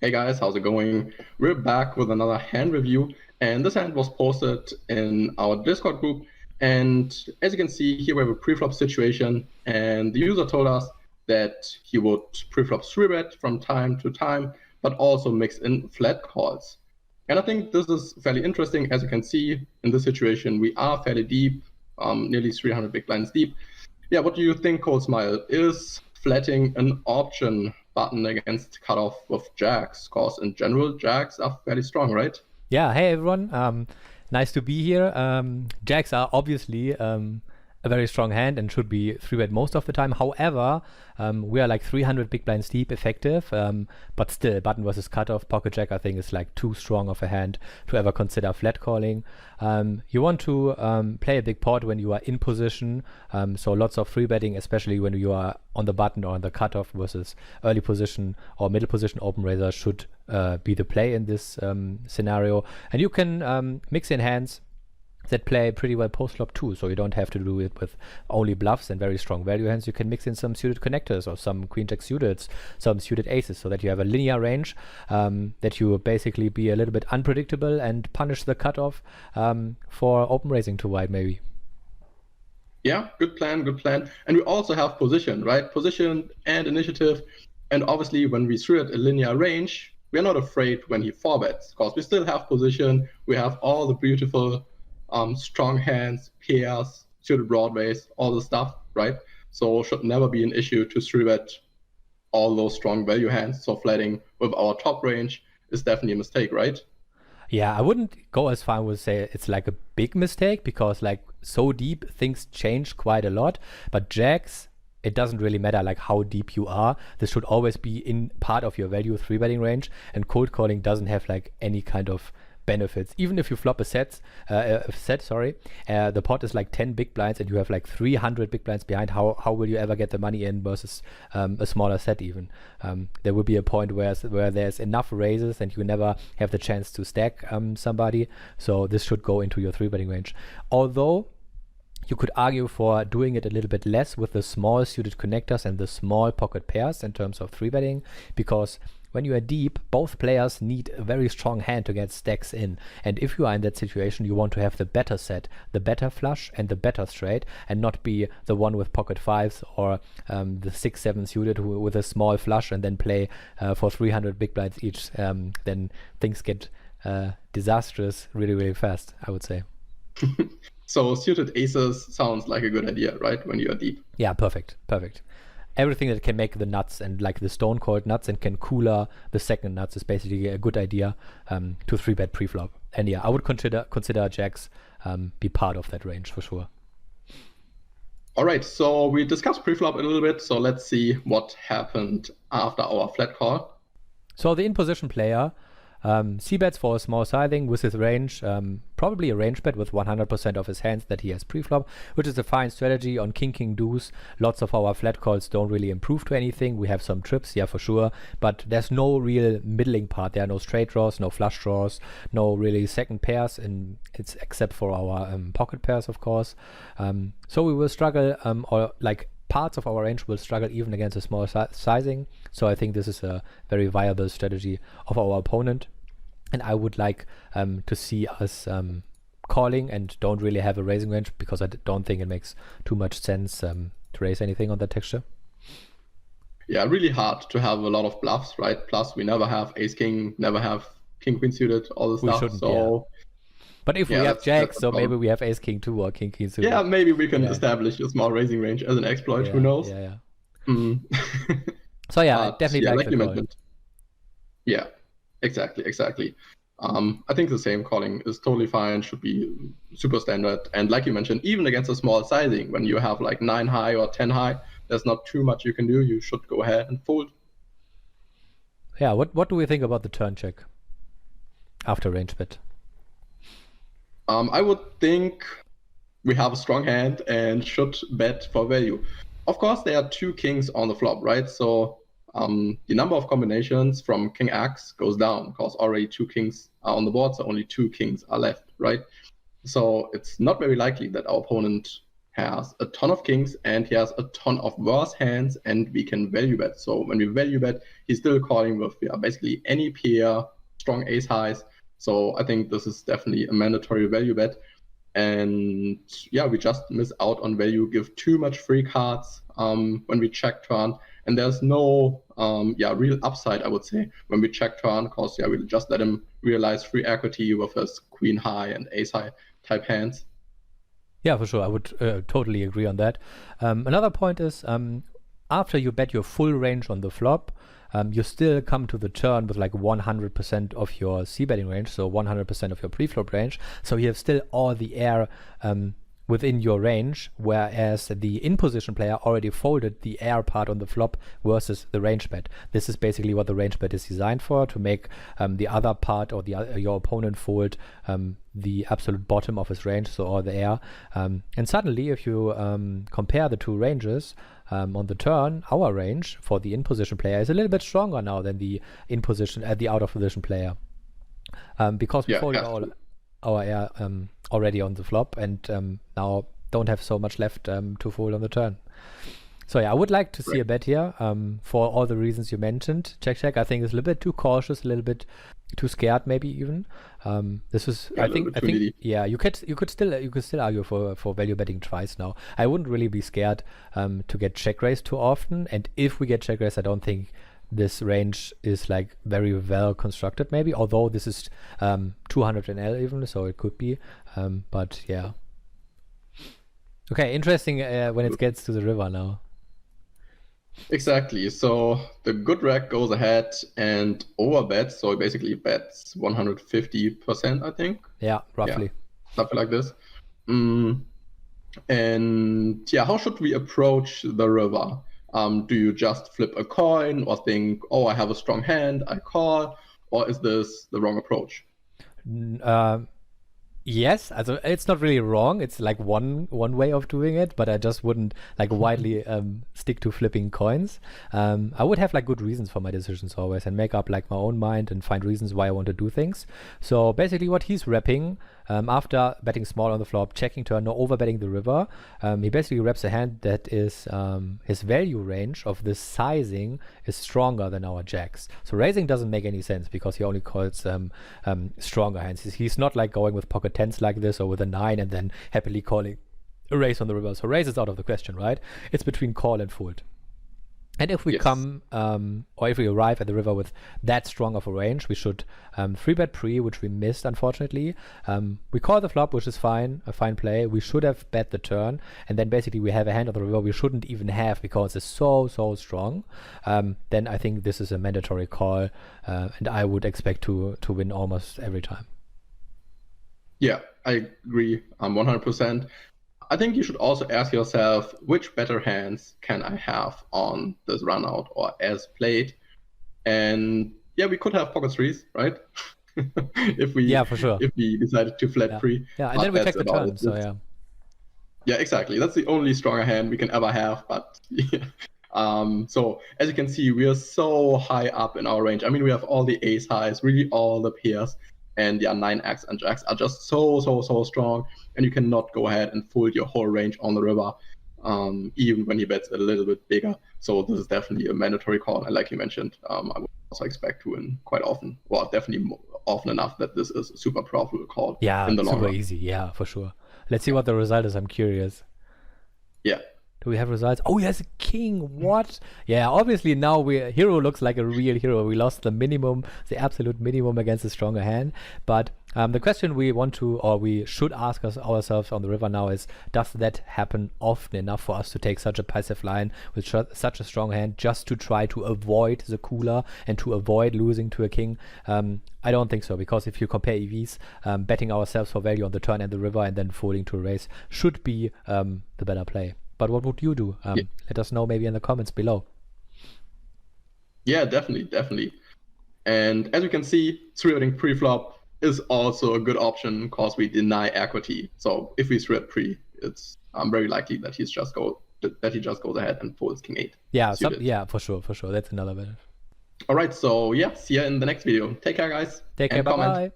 Hey guys, how's it going? We're back with another hand review, and this hand was posted in our Discord group. And as you can see, here we have a preflop situation, and the user told us that he would preflop 3-bet from time to time, but also mix in flat calls. And I think this is fairly interesting. As you can see, in this situation, we are fairly deep, nearly 300 big blinds deep. Yeah, what do you think, coldsmile? Is flatting an option button against cutoff with jacks? Because in general, jacks are fairly strong, right? Yeah, hey everyone. Nice to be here. Jacks are obviously a very strong hand and should be 3-bet most of the time. However, we are like 300 big blinds deep effective, but still button versus cutoff, pocket jack I think is like too strong of a hand to ever consider flat calling. You want to play a big pot when you are in position, so lots of 3-betting, especially when you are on the button or on the cutoff versus early position or middle position open raiser should be the play in this scenario. And you can mix in hands that play pretty well post-flop too, so you don't have to do it with only bluffs and very strong value hands. You can mix in some suited connectors or some queen jack suited, some suited aces, so that you have a linear range, that you basically be a little bit unpredictable and punish the cutoff for open raising too wide maybe. Yeah, good plan, good plan. And we also have position, right? Position and initiative. And obviously, when we threw at a linear range, we are not afraid when he 4-bets, because we still have position. We have all the beautiful strong hands, pairs, suited broadways, all the stuff, right? So should never be an issue to 3-bet all those strong value hands. So flatting with our top range is definitely a mistake, right? Yeah, I wouldn't go as far as say it's like a big mistake, because like so deep things change quite a lot. But jacks, it doesn't really matter like how deep you are. This should always be in part of your value 3-betting range, and cold calling doesn't have like any kind of benefits. Even if you flop a set, the pot is like 10 big blinds and you have like 300 big blinds behind. How will you ever get the money in versus a smaller set even? There will be a point where there's enough raises and you never have the chance to stack somebody. So this should go into your 3-betting range. Although you could argue for doing it a little bit less with the small suited connectors and the small pocket pairs in terms of 3-betting, because when you are deep, both players need a very strong hand to get stacks in. And if you are in that situation, you want to have the better set, the better flush and the better straight, and not be the one with pocket fives or the 6-7 suited with a small flush and then play for 300 big blinds each. Then things get disastrous really, really fast, I would say. So suited aces sounds like a good idea, right? When you are deep. Yeah, perfect. Everything that can make the nuts and like the stone cold nuts and can cooler the second nuts is basically a good idea to 3-bet preflop. And yeah, I would consider jacks be part of that range for sure. All right, so we discussed preflop a little bit, so let's see what happened after our flat call. So the in-position player c-bets for a small sizing with his range, probably a range bet with 100% of his hands that he has preflop, which is a fine strategy on king deuce. Lots of our flat calls don't really improve to anything. We have some trips, yeah, for sure, but there's no real middling part. There are no straight draws, no flush draws, no really second pairs, and it's except for our pocket pairs, of course. So we will struggle, or like parts of our range will struggle even against a small sizing. So I think this is a very viable strategy of our opponent. And I would like to see us calling and don't really have a raising range, because I don't think it makes too much sense to raise anything on that texture. Yeah, really hard to have a lot of bluffs, right? Plus we never have ace-king, never have king-queen suited, all the stuff. So yeah. But if we have jacks, so maybe we have ace-king too or king-queen suited. Yeah, maybe we can establish a small raising range as an exploit. Who knows? Yeah. Mm. So yeah, definitely yeah, like you mentioned. Yeah, exactly. I think the same calling is totally fine, should be super standard. And like you mentioned, even against a small sizing, when you have like 9 high or 10 high, there's not too much you can do. You should go ahead and fold. Yeah, what do we think about the turn check after range bet? I would think we have a strong hand and should bet for value. Of course, there are 2 kings on the flop, right? So the number of combinations from king X goes down, because already 2 kings are on the board, so only 2 kings are left, right? So it's not very likely that our opponent has a ton of kings and he has a ton of worse hands, and we can value bet. So when we value bet, he's still calling with basically any pair, strong ace highs. So I think this is definitely a mandatory value bet. And yeah, we just miss out on value, give too much free cards when we check turn. And there's no real upside, I would say, when we check turn, because we just let him realize free equity with his queen high and ace high type hands. Yeah, for sure. I would totally agree on that. Another point is after you bet your full range on the flop, you still come to the turn with like 100% of your c-betting range, so 100% of your pre-flop range. So you have still all the air within your range, whereas the in-position player already folded the air part on the flop versus the range bet. This is basically what the range bet is designed for, to make the other part or your opponent fold the absolute bottom of his range, so all the air. And suddenly, if you compare the two ranges on the turn, our range for the in-position player is a little bit stronger now than the in-position the out-of-position player, because we folded all our air already on the flop, and now don't have so much left to fold on the turn. So yeah, I would like to see a bet here for all the reasons you mentioned. Check. I think it's a little bit too cautious, a little bit too scared, maybe even. This is, I think, yeah. You could still argue for value betting twice now. I wouldn't really be scared to get check raised too often, and if we get check raised, I don't think this range is like very well constructed, maybe, although this is 200 NL even, so it could be, but yeah. Okay, interesting when it gets to the river now. Exactly. So the good rack goes ahead and overbets, so it basically bets 150%, I think. Yeah, roughly. Yeah, something like this. And yeah, how should we approach the river? Do you just flip a coin or think, oh, I have a strong hand, I call, or is this the wrong approach? Yes, also it's not really wrong. It's like one way of doing it, but I just wouldn't like widely stick to flipping coins. I would have like good reasons for my decisions always, and make up like my own mind and find reasons why I want to do things. So basically what he's repping, after betting small on the flop, checking turn, no overbetting the river, he basically reps a hand that is his value range of this sizing is stronger than our jacks. So raising doesn't make any sense because he only calls stronger hands. He's not like going with pocket tens like this or with a 9 and then happily calling a raise on the river. So raise is out of the question, right? It's between call and fold. And if we come, or if we arrive at the river with that strong of a range, we should 3-bet pre, which we missed, unfortunately. We call the flop, which is fine, a fine play. We should have bet the turn, and then basically we have a hand on the river we shouldn't even have because it's so strong. Then I think this is a mandatory call, and I would expect to win almost every time. Yeah, I agree 100%. I think you should also ask yourself, which better hands can I have on this run out or as played? And yeah, we could have pocket threes, right? if we for sure. If we decided to flat pre. Yeah, and then we check the turn, so yeah. Yeah, exactly. That's the only stronger hand we can ever have, but yeah. So as you can see, we are so high up in our range. I mean, we have all the ace highs, really all the pairs. And yeah, 9x and jacks are just so strong, and you cannot go ahead and fold your whole range on the river, even when he bets a little bit bigger. So this is definitely a mandatory call, and like you mentioned, I would also expect to win quite often, well, definitely often enough that this is a super profitable call. Yeah, in the long run. Easy. Yeah, for sure. Let's see what the result is. I'm curious. Yeah. Do we have results? Oh, he has a king. What? Yeah, obviously now hero looks like a real hero. We lost the minimum, the absolute minimum against a stronger hand. But the question we want to, or we should ask ourselves on the river now is, does that happen often enough for us to take such a passive line with such a strong hand just to try to avoid the cooler and to avoid losing to a king? I don't think so, because if you compare EVs, betting ourselves for value on the turn and the river and then folding to a raise should be the better play. But what would you do? Let us know maybe in the comments below. Yeah, definitely. And as you can see, 3-betting pre-flop is also a good option because we deny equity. So if we 3-bet pre, it's very likely that he just goes ahead and folds king 8. Yeah, for sure. That's another benefit. All right, so yeah, see you in the next video. Take care, guys. Take care, bye-bye.